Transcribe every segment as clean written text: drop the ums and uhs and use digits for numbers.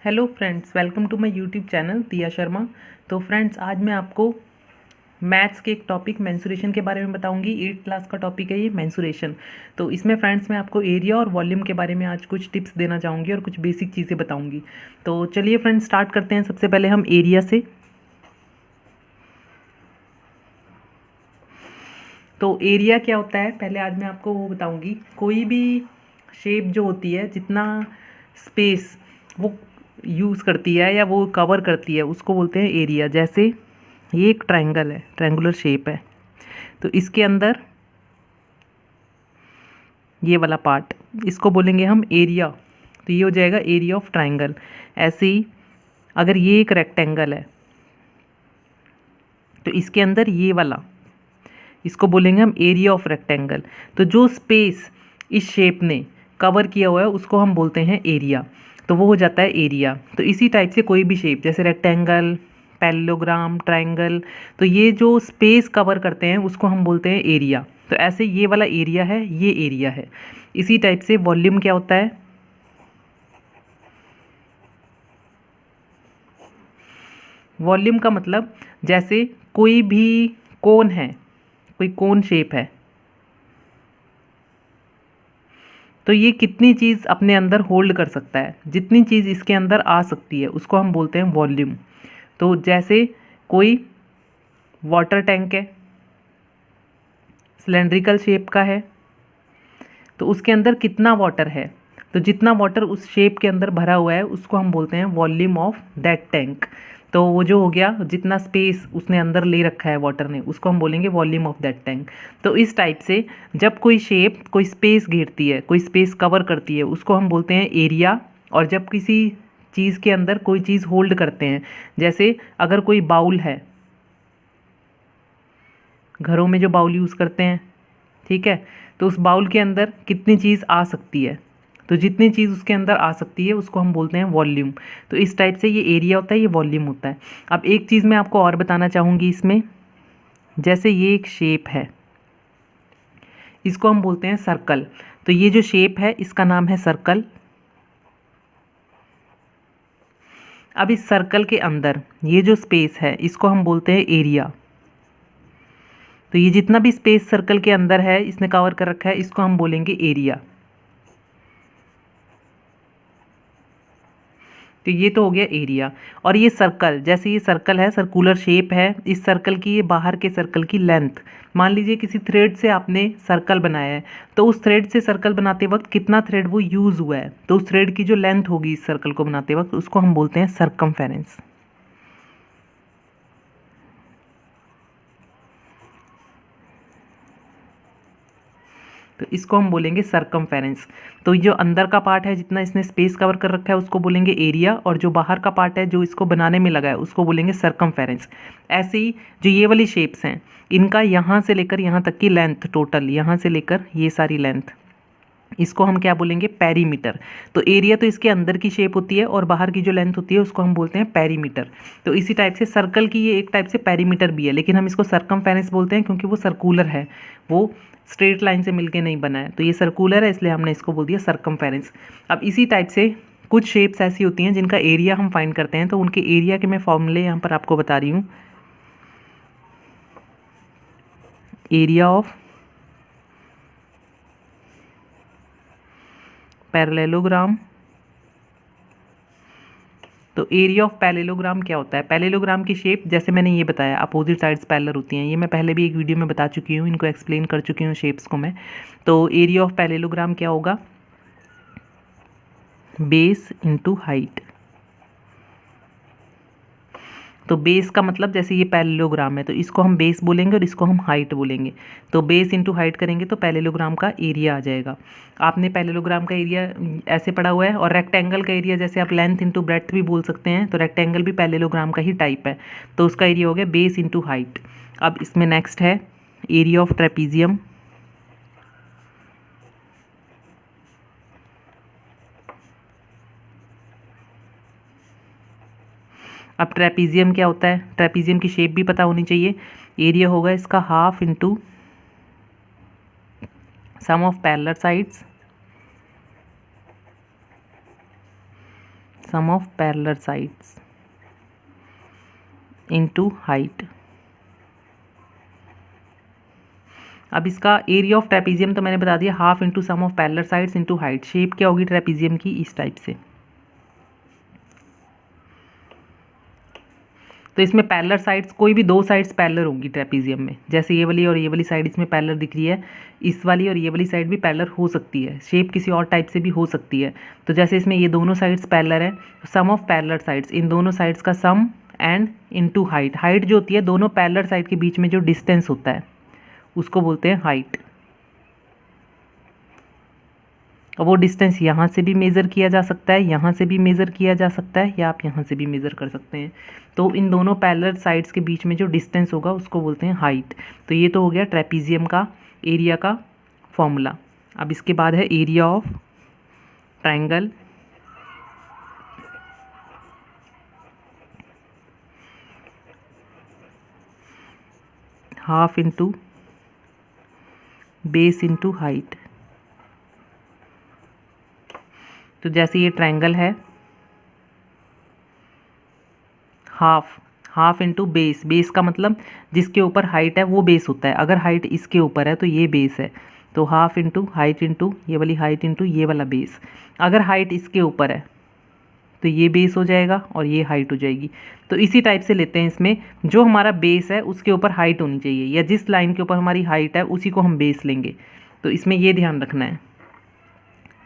Hello friends, welcome to my YouTube channel Diya Sharma. तो friends, आज मैं आपको मैथ्स के एक टॉपिक मेंसुरेशन के बारे में बताऊंगी। 8th क्लास का टॉपिक है ये मेंसुरेशन। तो इसमें फ्रेंड्स मैं आपको एरिया और वॉल्यूम के बारे में आज कुछ टिप्स देना चाहूँगी और कुछ बेसिक चीज़ें बताऊँगी। तो चलिए फ्रेंड्स, स्टार्ट करते हैं। सबसे पहले हम एरिया से। तो एरिया क्या होता है, पहले आज मैं आपको वो बताऊँगी। कोई भी शेप जो होती है, जितना स्पेस वो यूज़ करती है या वो कवर करती है, उसको बोलते हैं एरिया। जैसे ये एक ट्रायंगल है, ट्रायंगुलर शेप है, तो इसके अंदर ये वाला पार्ट, इसको बोलेंगे हम एरिया। तो ये हो जाएगा एरिया ऑफ ट्रायंगल। ऐसे ही अगर ये एक रेक्टेंगल है, तो इसके अंदर ये वाला, इसको बोलेंगे हम एरिया ऑफ रेक्टेंगल। तो जो स्पेस इस शेप ने कवर किया हुआ है उसको हम बोलते हैं एरिया। तो वो हो जाता है एरिया। तो इसी टाइप से कोई भी शेप, जैसे रेक्टेंगल, पैरेललोग्राम, ट्रायंगल, तो ये जो स्पेस कवर करते हैं उसको हम बोलते हैं एरिया। तो ऐसे ये वाला एरिया है, ये एरिया है। इसी टाइप से वॉल्यूम क्या होता है? वॉल्यूम का मतलब, जैसे कोई भी कोन है, कोई कोन शेप है, तो ये कितनी चीज़ अपने अंदर होल्ड कर सकता है, जितनी चीज़ इसके अंदर आ सकती है उसको हम बोलते हैं वॉल्यूम। तो जैसे कोई वाटर टैंक है, सिलेंड्रिकल शेप का है, तो उसके अंदर कितना वाटर है, तो जितना वाटर उस शेप के अंदर भरा हुआ है उसको हम बोलते हैं वॉल्यूम ऑफ दैट टैंक। तो वो जो हो गया, जितना स्पेस उसने अंदर ले रखा है वाटर ने, उसको हम बोलेंगे वॉल्यूम ऑफ दैट टैंक। तो इस टाइप से जब कोई शेप कोई स्पेस घेरती है, कोई स्पेस कवर करती है, उसको हम बोलते हैं एरिया। और जब किसी चीज़ के अंदर कोई चीज़ होल्ड करते हैं, जैसे अगर कोई बाउल है, घरों में जो बाउल यूज़ करते हैं, ठीक है, तो उस बाउल के अंदर कितनी चीज़ आ सकती है, तो जितनी चीज़ उसके अंदर आ सकती है उसको हम बोलते हैं वॉल्यूम। तो इस टाइप से ये एरिया होता है, ये वॉल्यूम होता है। अब एक चीज़ मैं आपको और बताना चाहूँगी इसमें, जैसे ये एक शेप है, इसको हम बोलते हैं सर्कल। तो ये जो शेप है इसका नाम है सर्कल। अब इस सर्कल के अंदर ये जो स्पेस है इसको हम बोलते हैं एरिया। तो ये जितना भी स्पेस सर्कल के अंदर है, इसने कवर कर रखा है, इसको हम बोलेंगे एरिया। तो ये तो हो गया एरिया। और ये सर्कल, जैसे ये सर्कल है, सर्कुलर शेप है, इस सर्कल की, ये बाहर के सर्कल की लेंथ, मान लीजिए किसी थ्रेड से आपने सर्कल बनाया है, तो उस थ्रेड से सर्कल बनाते वक्त कितना थ्रेड वो यूज़ हुआ है, तो उस थ्रेड की जो लेंथ होगी इस सर्कल को बनाते वक्त, उसको हम बोलते हैं सर्कमफेरेंस। तो इसको हम बोलेंगे सर्कमफेरेंस। तो जो अंदर का पार्ट है, जितना इसने स्पेस कवर कर रखा है, उसको बोलेंगे एरिया, और जो बाहर का पार्ट है जो इसको बनाने में लगा है उसको बोलेंगे सर्कमफेरेंस। ऐसे ही जो ये वाली शेप्स हैं, इनका यहाँ से लेकर यहाँ तक की लेंथ, टोटल यहाँ से लेकर ये सारी लेंथ, इसको हम क्या बोलेंगे? पेरीमीटर। तो एरिया तो इसके अंदर की शेप होती है और बाहर की जो लेंथ होती है उसको हम बोलते हैं पेरीमीटर। तो इसी टाइप से सर्कल की ये एक टाइप से पेरीमीटर भी है, लेकिन हम इसको सर्कमफेरेंस बोलते हैं क्योंकि वो सर्कुलर है, वो स्ट्रेट लाइन से मिलके नहीं बना है। तो ये सर्कुलर है, इसलिए हमने इसको बोल दिया सर्कमफेरेंस। अब इसी टाइप से कुछ शेप्स ऐसी होती हैं जिनका एरिया हम फाइंड करते हैं, तो उनके एरिया के मैं फॉर्मूले यहाँ पर आपको बता रही हूँ। Area of parallelogram. तो एरिया ऑफ पैरेललोग्राम क्या होता है? पैरेललोग्राम की शेप, जैसे मैंने ये बताया, अपोजिट साइड्स पैरेलल होती हैं, ये मैं पहले भी एक वीडियो में बता चुकी हूँ, इनको एक्सप्लेन कर चुकी हूँ शेप्स को मैं। तो एरिया ऑफ पैरेललोग्राम क्या होगा? Base into height. तो बेस का मतलब, जैसे ये पैरेललोग्राम है तो इसको हम बेस बोलेंगे और इसको हम हाइट बोलेंगे। तो बेस इंटू हाइट करेंगे तो पैरेललोग्राम का एरिया आ जाएगा। आपने पैरेललोग्राम का एरिया ऐसे पढ़ा हुआ है। और रेक्टेंगल का एरिया, जैसे आप लेंथ इंटू ब्रेड्थ भी बोल सकते हैं, तो रेक्टेंगल भी पैरेललोग्राम का ही टाइप है। तो उसका एरिया हो गया बेस इंटू हाइट। अब इसमें नेक्स्ट है एरिया ऑफ ट्रेपीजियम। अब ट्रेपीजियम क्या होता है? ट्रेपीजियम की शेप भी पता होनी चाहिए। एरिया होगा इसका half into sum of parallel sides, sum of parallel sides into height. अब इसका एरिया ऑफ ट्रेपीजियम तो मैंने बता दिया, half into sum of parallel sides into height. Shape क्या होगी ट्रेपीजियम की, इस टाइप से। तो इसमें पैरेलल साइड्स, कोई भी दो साइड्स पैरेलल होंगी ट्रेपीजियम में, जैसे ये वाली और ये वाली साइड इसमें पैरेलल दिख रही है, इस वाली और ये वाली साइड भी पैरेलल हो सकती है। शेप किसी और टाइप से भी हो सकती है। तो जैसे इसमें ये दोनों साइड्स पैरेलल है, तो सम ऑफ पैरेलल साइड्स, इन दोनों साइड्स का सम एंड इनटू हाइट। हाइट जो होती है दोनों पैरेलल साइड के बीच में जो डिस्टेंस होता है उसको बोलते हैं हाइट। और वो डिस्टेंस यहाँ से भी मेज़र किया जा सकता है, यहाँ से भी मेज़र किया जा सकता है, या आप यहाँ से भी मेज़र कर सकते हैं। तो इन दोनों पैरेलल साइड्स के बीच में जो डिस्टेंस होगा उसको बोलते हैं हाइट। तो ये तो हो गया ट्रेपीजियम का एरिया का फॉर्मूला। अब इसके बाद है area of triangle. Half into base into height. तो जैसे ये ट्रायंगल है, हाफ इंटू बेस। बेस का मतलब जिसके ऊपर हाइट है वो बेस होता है। अगर हाइट इसके ऊपर है तो ये बेस है। तो हाफ इंटू हाइट इंटू ये वाली हाइट इंटू ये वाला बेस। अगर हाइट इसके ऊपर है तो ये बेस हो जाएगा और ये हाइट हो जाएगी। तो इसी टाइप से लेते हैं, इसमें जो हमारा बेस है उसके ऊपर हाइट होनी चाहिए, या जिस लाइन के ऊपर हमारी हाइट है उसी को हम बेस लेंगे। तो इसमें ये ध्यान रखना है।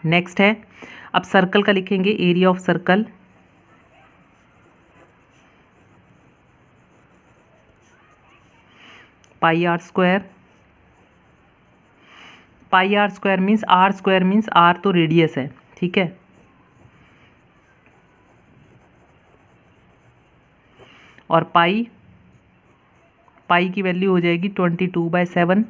नेक्स्ट है, अब सर्कल का लिखेंगे, area of circle. Pi are square. Pi are square means, R square means R तो रेडियस है, ठीक है। और पाई की वैल्यू हो जाएगी 22/7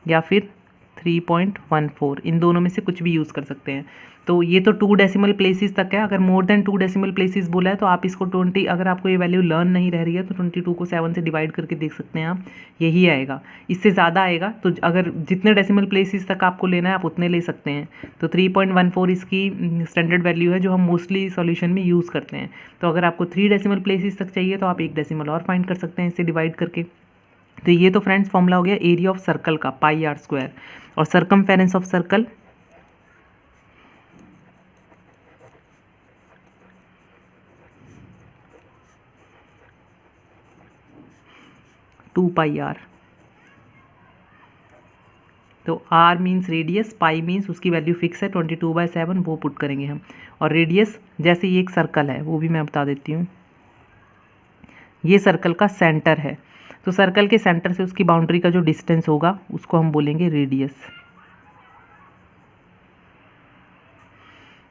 या फिर 3.14। इन दोनों में से कुछ भी यूज़ कर सकते हैं। तो ये तो 2 डेसिमल प्लेसेस तक है। अगर मोर देन 2 डेसिमल प्लेसेस बोला है तो आप इसको 20, अगर आपको ये वैल्यू लर्न नहीं रह रही है तो 22 को 7 से डिवाइड करके देख सकते हैं आप, यही आएगा। इससे ज़्यादा आएगा तो अगर जितने डेसिमल प्लेसेस तक आपको लेना है आप उतने ले सकते हैं। तो 3.14 इसकी स्टैंडर्ड वैल्यू है जो हम मोस्टली सॉल्यूशन में यूज़ करते हैं। तो अगर आपको 3 डेसिमल प्लेसेस तक चाहिए तो आप 1 डेसिमल और फाइंड कर सकते हैं इससे डिवाइड करके। तो ये तो फ्रेंड्स फॉर्मूला हो गया एरिया ऑफ सर्कल का, पाई आर स्क्वायर। और circumference of circle, two pi r. तो r means radius, pi means उसकी वैल्यू फिक्स है 22/7, वो पुट करेंगे हम। और रेडियस, जैसे ये एक सर्कल है वो भी मैं बता देती हूँ, ये सर्कल का सेंटर है। तो सर्कल के सेंटर से उसकी बाउंड्री का जो डिस्टेंस होगा उसको हम बोलेंगे रेडियस।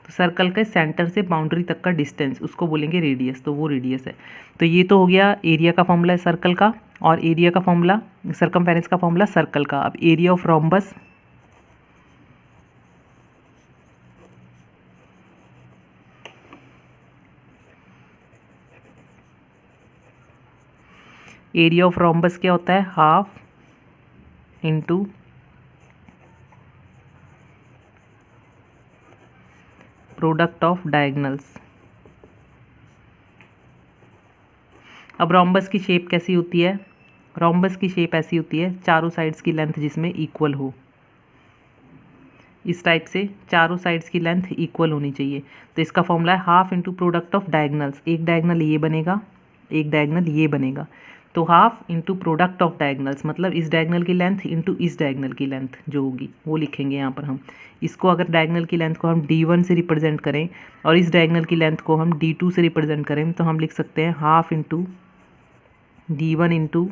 तो सर्कल के सेंटर से बाउंड्री तक का डिस्टेंस उसको बोलेंगे रेडियस, तो वो रेडियस है। तो ये तो हो गया एरिया का फॉर्मूला है सर्कल का, और एरिया का फॉर्मूला, सर्कमफेरेंस का फॉर्मूला सर्कल का। अब area of rhombus, area of rhombus क्या होता है, half into product of diagonals. अब रोम्बस की शेप कैसी होती है, रोम्बस की शेप ऐसी होती है चारों साइड्स की लेंथ जिसमें इक्वल हो, इस टाइप से चारों साइड्स की लेंथ इक्वल होनी चाहिए। तो इसका फॉर्मूला है half into product of diagonals. एक डायगोनल ये बनेगा, एक डायगोनल ये बनेगा। तो half into product of diagonals मतलब इस डायगोनल की लेंथ इंटू इस डायगोनल की लेंथ जो होगी वो लिखेंगे यहाँ पर हम। इसको अगर डायगोनल की लेंथ को हम D1 से रिप्रेजेंट करें और इस डायगोनल की लेंथ को हम D2 से रिप्रेजेंट करें तो हम लिख सकते हैं half into D1 into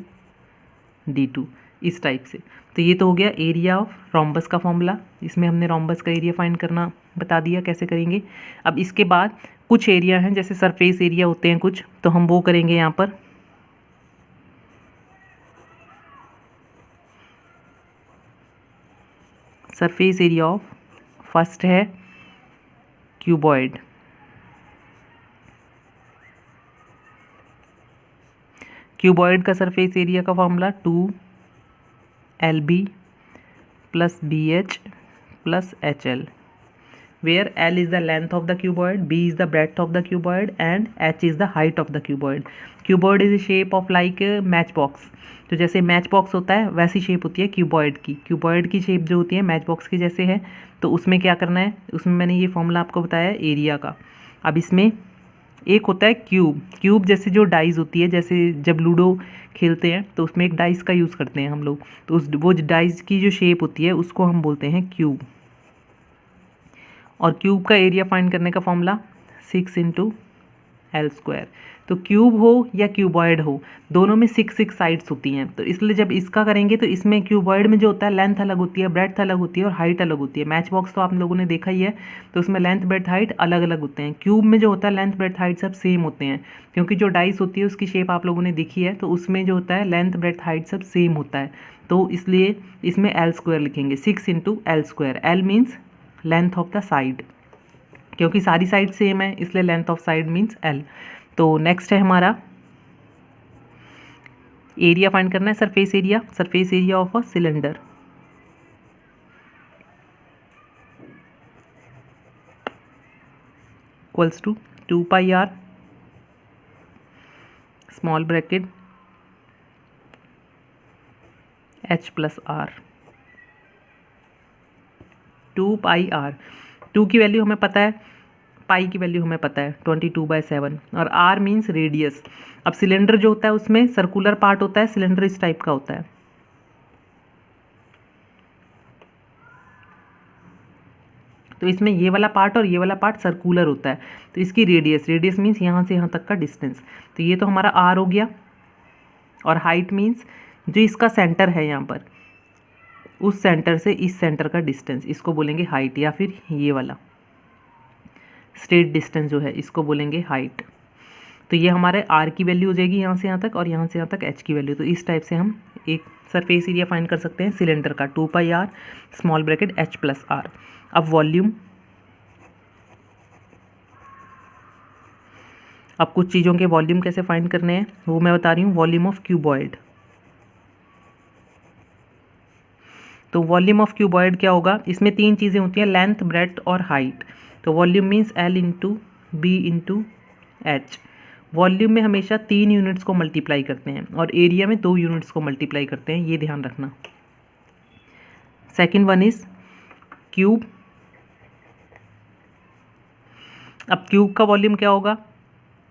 D2, इस टाइप से। तो ये तो हो गया एरिया ऑफ रोम्बस का फॉर्मूला। इसमें हमने रोम्बस का एरिया फाइंड करना बता दिया कैसे करेंगे। अब इसके बाद कुछ एरिया हैं जैसे सरफेस एरिया होते हैं कुछ, तो हम वो करेंगे यहाँ पर। सरफेस एरिया ऑफ, फर्स्ट है क्यूबॉइड। क्यूबॉइड का सरफेस एरिया का formula 2LB + BH + HL। where L is the length of the cuboid, B is the breadth of the cuboid and H is the height of the cuboid. Cuboid is a shape of like match box. तो जैसे match box होता है वैसी shape होती है cuboid की. Cuboid की shape जो होती है मैच बॉक्स की जैसे है. तो उसमें क्या करना है, उसमें मैंने ये फॉर्मूला आपको बताया एरिया का. अब इसमें एक होता है क्यूब. क्यूब जैसे जो डाइस होती है, जैसे जब लूडो खेलते हैं तो उसमें एक डाइस का यूज़ करते हैं हम लोग. तो उस वो डाइस की जो शेप होती है उसको हम बोलते हैं क्यूब. और क्यूब का एरिया फाइंड करने का फॉर्मूला 6 इंटू एल स्क्वायर. तो क्यूब हो या क्यूबॉइड हो, दोनों में 6 साइड्स होती हैं. तो इसलिए जब इसका करेंगे तो इसमें क्यूबॉइड में जो होता है लेंथ अलग होती है, ब्रेड्थ अलग होती है और हाइट अलग होती है. मैच बॉक्स तो आप लोगों ने देखा ही है, तो उसमें लेंथ ब्रेड्थ हाइट अलग अलग होते हैं. क्यूब में जो होता है लेंथ ब्रेड्थ हाइट सब सेम होते हैं, क्योंकि जो डाइस होती है उसकी शेप आप लोगों ने देखी है, तो उसमें जो होता है लेंथ ब्रेड्थ हाइट सब सेम होता है. तो इसलिए इसमें एल स्क्वायर लिखेंगे, 6 into L square. L means length of the side, क्योंकि सारी साइड सेम है इसलिए length of side means L. तो नेक्स्ट है हमारा एरिया फाइंड करना है, surface area. Surface area of a cylinder equals to 2 pi are small bracket H plus R. 2 pi R. 2 की वैल्यू हमें पता है, पाई की वैल्यू हमें पता है 22/7 और आर मीन्स रेडियस. अब सिलेंडर जो होता है उसमें सर्कुलर पार्ट होता है, सिलेंडर इस टाइप का होता है. तो इसमें ये वाला पार्ट और ये वाला पार्ट सर्कुलर होता है. तो इसकी रेडियस, रेडियस मीन्स यहाँ से यहाँ तक का डिस्टेंस. तो ये तो हमारा आर हो गया. और हाइट मीन्स जो इसका सेंटर है यहाँ पर, उस सेंटर से इस सेंटर का डिस्टेंस, इसको बोलेंगे हाइट. या फिर ये वाला स्ट्रेट डिस्टेंस जो है इसको बोलेंगे हाइट. तो ये हमारे आर की वैल्यू हो जाएगी यहाँ से यहाँ तक और यहाँ से यहाँ तक एच की वैल्यू. तो इस टाइप से हम एक सरफेस एरिया फाइंड कर सकते हैं सिलेंडर का. 2 pi are small bracket H plus r. अब वॉल्यूम, अब कुछ चीज़ों के वॉल्यूम कैसे फाइंड करने हैं वो मैं बता रही हूँ. Volume of cuboid. तो वॉल्यूम ऑफ क्यूबॉइड क्या होगा, इसमें 3 चीज़ें होती हैं, लेंथ ब्रेड्थ और हाइट. तो volume means L into B into H. Volume में हमेशा 3 यूनिट्स को मल्टीप्लाई करते हैं और एरिया में 2 यूनिट्स को मल्टीप्लाई करते हैं, ये ध्यान रखना. Second one is cube. अब क्यूब का वॉल्यूम क्या होगा,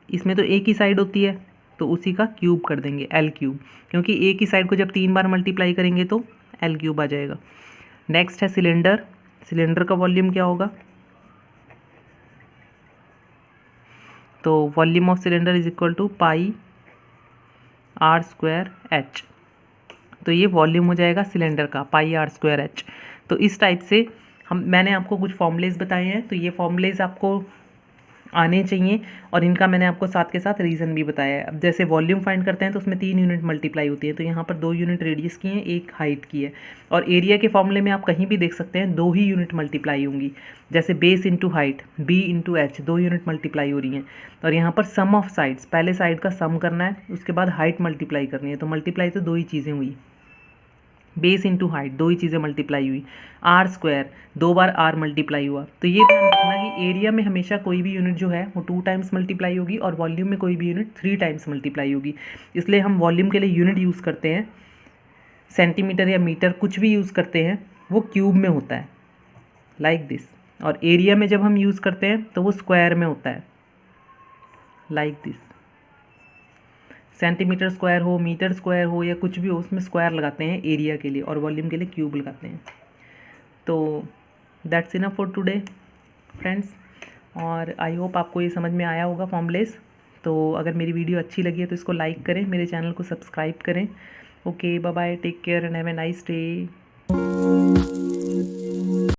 इसमें तो एक ही साइड होती है तो उसी का क्यूब कर देंगे, एल क्यूब, क्योंकि एक ही साइड को जब 3 बार मल्टीप्लाई करेंगे तो एल क्यूब आ जाएगा. नेक्स्ट है सिलेंडर. सिलेंडर का वॉल्यूम क्या होगा, तो volume of cylinder is equal to pi are square H. तो ये वॉल्यूम हो जाएगा सिलेंडर का, पाई आर स्क्वायर एच. तो इस टाइप से मैंने आपको कुछ फॉर्मूलेज बताए हैं, तो ये फॉर्मूलेज आपको आने चाहिए और इनका मैंने आपको साथ के साथ रीज़न भी बताया है. अब जैसे वॉल्यूम फाइंड करते हैं तो उसमें 3 यूनिट मल्टीप्लाई होती है, तो यहाँ पर 2 यूनिट रेडियस की हैं, 1 हाइट की है. और एरिया के फॉर्मूले में आप कहीं भी देख सकते हैं 2 ही यूनिट मल्टीप्लाई होंगी. जैसे base into height, B into H, 2 unit multiply हो रही हैं. और यहाँ पर सम ऑफ साइड्स, पहले साइड का सम करना है, उसके बाद हाइट मल्टीप्लाई करनी है. तो मल्टीप्लाई तो 2 ही चीज़ें हुई, बेस इंटू हाइट 2 ही चीज़ें मल्टीप्लाई हुई. आर स्क्वायर 2 बार आर मल्टीप्लाई हुआ. तो ये ध्यान रखना कि एरिया में हमेशा कोई भी यूनिट जो है वो 2 टाइम्स मल्टीप्लाई होगी और वॉल्यूम में कोई भी यूनिट 3 टाइम्स मल्टीप्लाई होगी. इसलिए हम वॉल्यूम के लिए यूनिट यूज़ करते हैं, सेंटीमीटर या मीटर कुछ भी यूज़ करते हैं वो क्यूब में होता है लाइक दिस. और एरिया में जब हम यूज़ करते हैं तो वो स्क्वायर में होता है लाइक दिस. सेंटीमीटर स्क्वायर हो, मीटर स्क्वायर हो या कुछ भी हो, उसमें स्क्वायर लगाते हैं एरिया के लिए और वॉल्यूम के लिए क्यूब लगाते हैं. तो that's enough for today friends. और आई होप आपको ये समझ में आया होगा फॉर्मूलेस. तो अगर मेरी वीडियो अच्छी लगी है तो इसको लाइक करें, मेरे चैनल को सब्सक्राइब करें. Okay, bye bye, take care and have a nice day.